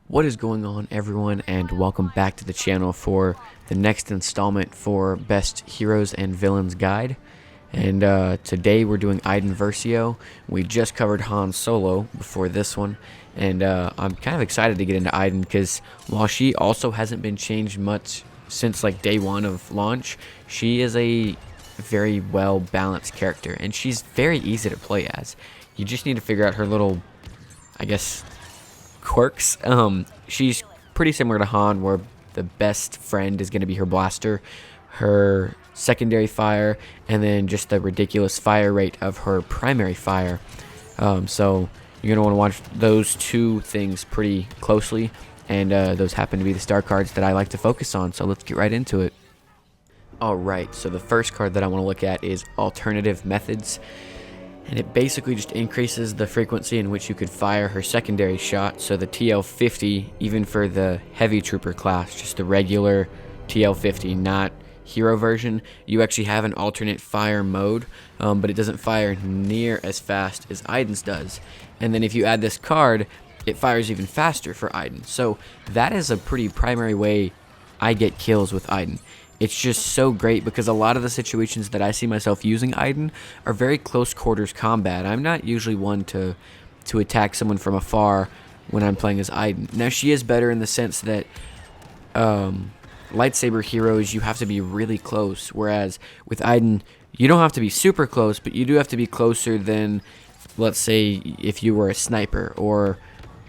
What is going on, everyone, and welcome back to the channel for the next installment for Best Heroes and Villains Guide. And today we're doing Iden Versio. We just covered Han Solo before this one, and I'm kind of excited to get into Iden because while she also hasn't been changed much since like day one of launch, she is a very well balanced character, and she's very easy to play as. You just need to figure out her little, I guess, quirks. She's pretty similar to Han, where the best friend is going to be her blaster, her secondary fire, and then just the ridiculous fire rate of her primary fire. So you're going to want to watch those two things pretty closely, and those happen to be the star cards that I like to focus on. So let's get right into it. Alright, so the first card that I want to look at is Alternative Methods. And it basically just increases the frequency in which you could fire her secondary shot. So the TL50, even for the heavy trooper class, just the regular TL50, not hero version, you actually have an alternate fire mode, but it doesn't fire near as fast as Iden's does. And then if you add this card, it fires even faster for Iden. So that is a pretty primary way I get kills with Iden. It's just so great because a lot of the situations that I see myself using Iden are very close quarters combat. I'm not usually one to attack someone from afar when I'm playing as Iden. Now, she is better in the sense that lightsaber heroes, you have to be really close, whereas with Iden, you don't have to be super close, but you do have to be closer than, let's say, if you were a sniper, or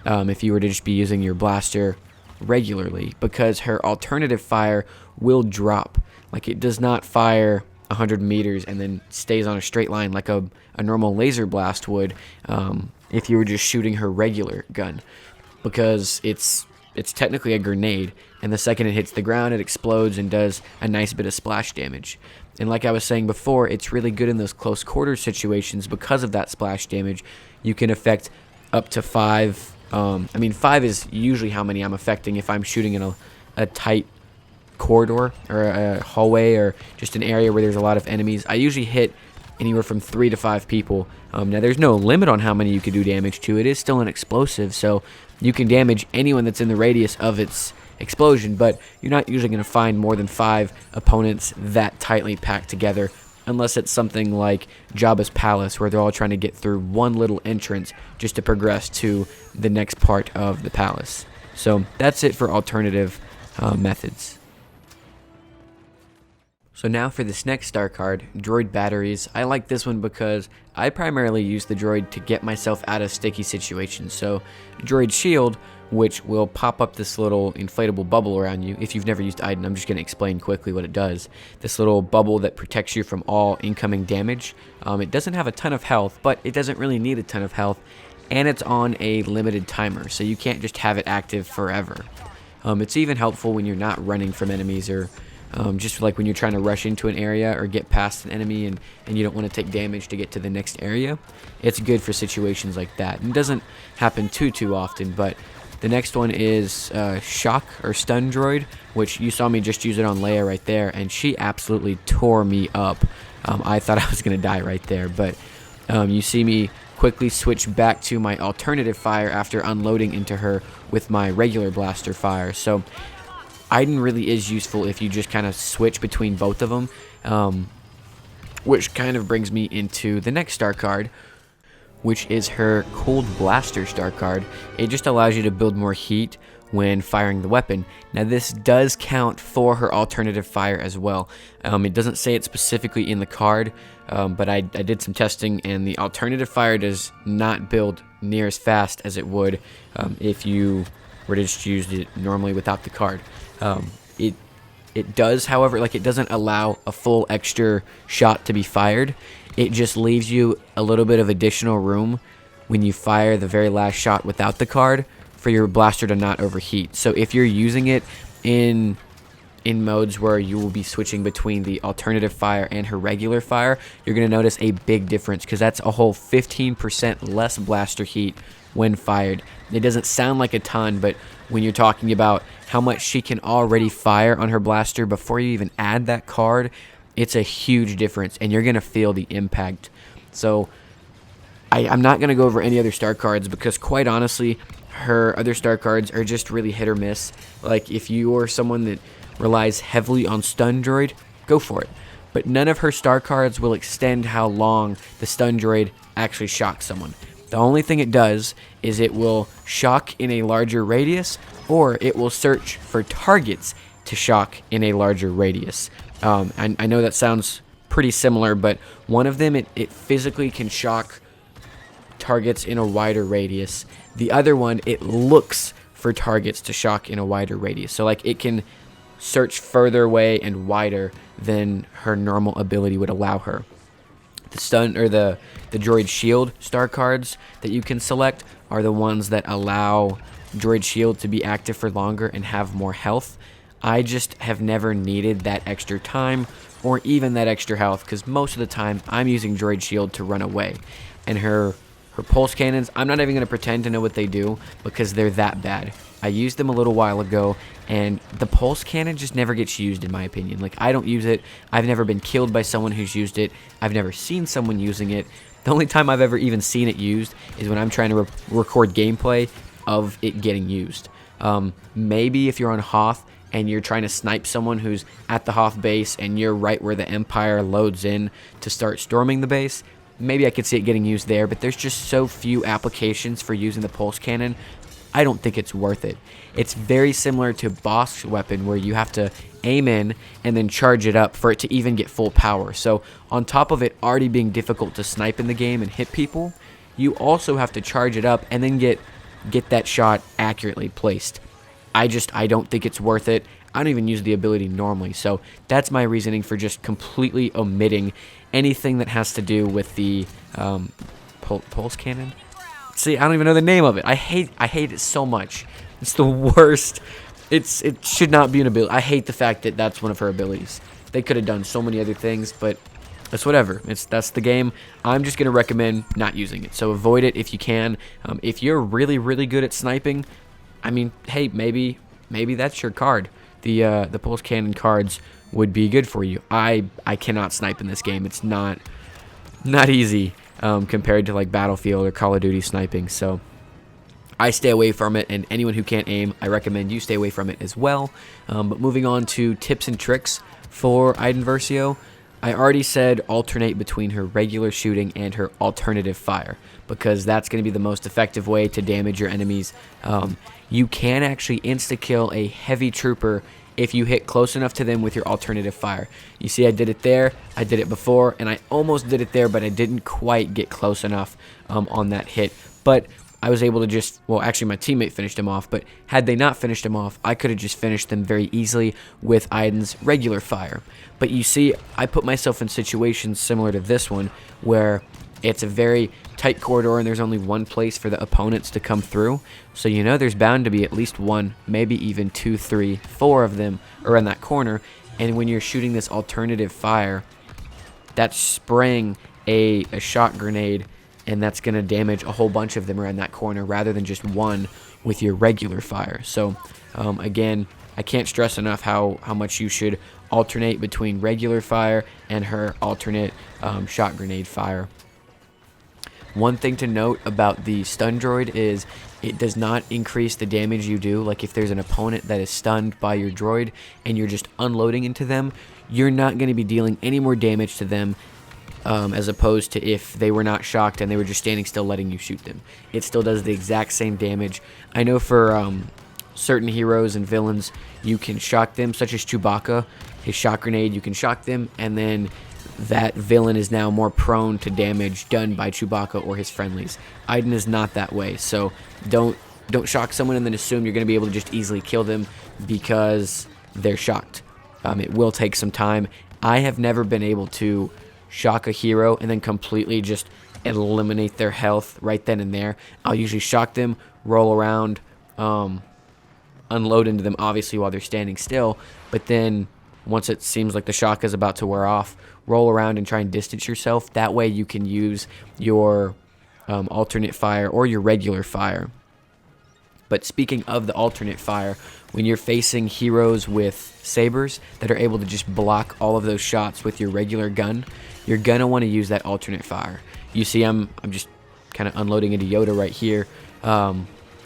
if you were to just be using your blaster regularly, because her alternative fire will drop. Like, it does not fire 100 meters and then stays on a straight line like a normal laser blast would if you were just shooting her regular gun, because it's technically a grenade, and the second it hits the ground, it explodes and does a nice bit of splash damage. And like I was saying before, it's really good in those close quarters situations because of that splash damage. You can affect up to 5. I mean, 5 is usually how many I'm affecting if I'm shooting in a tight corridor or a hallway or just an area where there's a lot of enemies. I usually hit anywhere from 3 to 5 people. Now, there's no limit on how many you can do damage to. It is still an explosive, so you can damage anyone that's in the radius of its explosion, but you're not usually going to find more than 5 opponents that tightly packed together, unless it's something like Jabba's palace, where they're all trying to get through one little entrance just to progress to the next part of the palace. So that's it for alternative methods. So now for this next star card, Droid Batteries. I like this one because I primarily use the droid to get myself out of sticky situations. So Droid Shield, which will pop up this little inflatable bubble around you. If you've never used Iden, I'm just going to explain quickly what it does. This little bubble that protects you from all incoming damage. It doesn't have a ton of health, but it doesn't really need a ton of health, and it's on a limited timer, so you can't just have it active forever. It's even helpful when you're not running from enemies, or just like when you're trying to rush into an area or get past an enemy and you don't want to take damage to get to the next area. It's good for situations like that. And it doesn't happen too often, but the next one is Shock or Stun Droid, which you saw me just use it on Leia right there, and she absolutely tore me up. I thought I was going to die right there, but you see me quickly switch back to my alternative fire after unloading into her with my regular blaster fire. So Iden really is useful if you just kind of switch between both of them, which kind of brings me into the next star card, which is her Cold Blaster star card. It just allows you to build more heat when firing the weapon. Now, this does count for her alternative fire as well. It doesn't say it specifically in the card, but I did some testing, and the alternative fire does not build near as fast as it would if you were to just use it normally without the card. It does, however, like, it doesn't allow a full extra shot to be fired. It just leaves you a little bit of additional room when you fire the very last shot without the card for your blaster to not overheat. So if you're using it in modes where you will be switching between the alternative fire and her regular fire, you're going to notice a big difference, because that's a whole 15% less blaster heat when fired. It doesn't sound like a ton, but when you're talking about how much she can already fire on her blaster before you even add that card, it's a huge difference, and you're going to feel the impact. So I'm not going to go over any other star cards, because quite honestly, her other star cards are just really hit or miss. Like, if you are someone that relies heavily on stun droid, go for it. But none of her star cards will extend how long the stun droid actually shocks someone. The only thing it does is it will shock in a larger radius, or it will search for targets to shock in a larger radius. I know that sounds pretty similar, but one of them, it physically can shock targets in a wider radius. The other one, it looks for targets to shock in a wider radius. So like, it can search further away and wider than her normal ability would allow her. The stun or the droid shield star cards that you can select are the ones that allow droid shield to be active for longer and have more health. I just have never needed that extra time or even that extra health, because most of the time I'm using droid shield to run away. And her pulse cannons, I'm not even going to pretend to know what they do, because they're that bad. I used them a little while ago, and the pulse cannon just never gets used, in my opinion. Like, I don't use it. I've never been killed by someone who's used it. I've never seen someone using it. The only time I've ever even seen it used is when I'm trying to record gameplay of it getting used. Maybe if you're on Hoth and you're trying to snipe someone who's at the Hoth base and you're right where the Empire loads in to start storming the base, maybe I could see it getting used there, but there's just so few applications for using the pulse cannon, I don't think it's worth it. It's very similar to Bosk's weapon, where you have to aim in and then charge it up for it to even get full power. So on top of it already being difficult to snipe in the game and hit people, you also have to charge it up and then get that shot accurately placed. I don't think it's worth it. I don't even use the ability normally. So that's my reasoning for just completely omitting anything that has to do with the pulse cannon. See, I don't even know the name of it. I hate it so much. It's the worst. It should not be an ability. I hate the fact that that's one of her abilities. They could have done so many other things, but that's whatever. That's the game. I'm just gonna recommend not using it. So avoid it if you can. If you're really, really good at sniping, I mean, hey, maybe that's your card. The pulse cannon cards would be good for you. I cannot snipe in this game. It's not easy compared to like Battlefield or Call of Duty sniping. So I stay away from it, and anyone who can't aim, I recommend you stay away from it as well. But moving on to tips and tricks for Iden Versio, I already said alternate between her regular shooting and her alternative fire, because that's going to be the most effective way to damage your enemies. You can actually insta-kill a heavy trooper if you hit close enough to them with your alternative fire. You see, I did it there, I did it before, and I almost did it there, but I didn't quite get close enough on that hit. But I was able to just, well, actually my teammate finished him off, but had they not finished him off, I could have just finished them very easily with Iden's regular fire. But you see, I put myself in situations similar to this one, where it's a very tight corridor and there's only one place for the opponents to come through. So you know there's bound to be at least one, maybe even 2, 3, 4 of them around that corner. And when you're shooting this alternative fire, that's spraying a shot grenade, and that's going to damage a whole bunch of them around that corner rather than just one with your regular fire. So again, I can't stress enough how much you should alternate between regular fire and her alternate shot grenade fire. One thing to note about the stun droid is it does not increase the damage you do. Like, if there's an opponent that is stunned by your droid and you're just unloading into them, you're not going to be dealing any more damage to them as opposed to if they were not shocked and they were just standing still letting you shoot them. It still does the exact same damage. I know for certain heroes and villains, you can shock them, such as Chewbacca. His shot grenade, you can shock them, and then that villain is now more prone to damage done by Chewbacca or his friendlies. Iden is not that way, so don't shock someone and then assume you're going to be able to just easily kill them because they're shocked. It will take some time. I have never been able to shock a hero and then completely just eliminate their health right then and there. I'll usually shock them, roll around, unload into them obviously while they're standing still, but then once it seems like the shock is about to wear off, roll around and try and distance yourself. That way you can use your alternate fire or your regular fire. But speaking of the alternate fire, when you're facing heroes with sabers that are able to just block all of those shots with your regular gun, you're going to want to use that alternate fire. You see, I'm just kind of unloading into Yoda right here.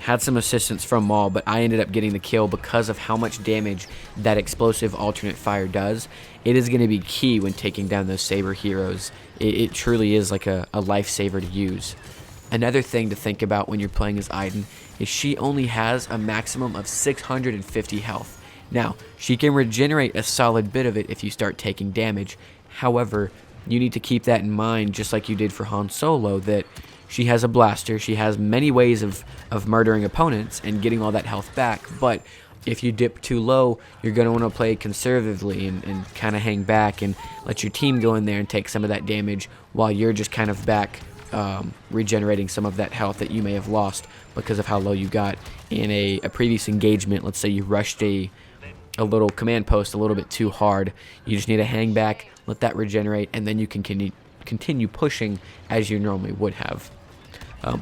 had some assistance from Maul, but I ended up getting the kill because of how much damage that explosive alternate fire does. It is going to be key when taking down those Saber heroes. It truly is like a lifesaver to use. Another thing to think about when you're playing as Iden is she only has a maximum of 650 health. Now, she can regenerate a solid bit of it if you start taking damage. However, you need to keep that in mind, just like you did for Han Solo, that she has a blaster. She has many ways of murdering opponents and getting all that health back. But if you dip too low, you're going to want to play conservatively and kind of hang back and let your team go in there and take some of that damage while you're just kind of back regenerating some of that health that you may have lost because of how low you got in a previous engagement. Let's say you rushed a little command post a little bit too hard. You just need to hang back, let that regenerate, and then you can continue pushing as you normally would have.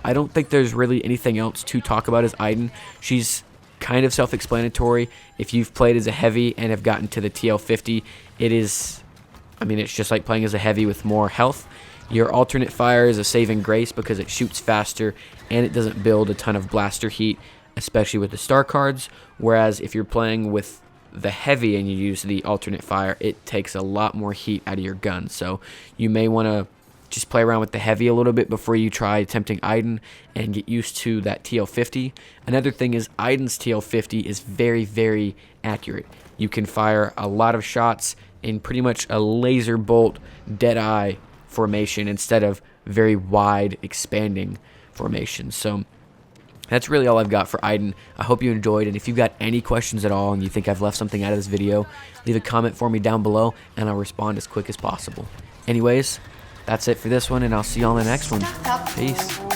I don't think there's really anything else to talk about as Iden. She's kind of self-explanatory. If you've played as a heavy and have gotten to the TL50, it's just like playing as a heavy with more health. Your alternate fire is a saving grace because it shoots faster and it doesn't build a ton of blaster heat, especially with the star cards. Whereas if you're playing with the heavy and you use the alternate fire, it takes a lot more heat out of your gun. So you may want to just play around with the heavy a little bit before you try attempting Iden and get used to that TL50. Another thing is Iden's TL50 is very, very accurate. You can fire a lot of shots in pretty much a laser bolt dead eye formation instead of very wide expanding formation. So that's really all I've got for Iden. I hope you enjoyed, and if you've got any questions at all and you think I've left something out of this video, leave a comment for me down below and I'll respond as quick as possible. Anyways, that's it for this one, and I'll see you on the next one. Peace.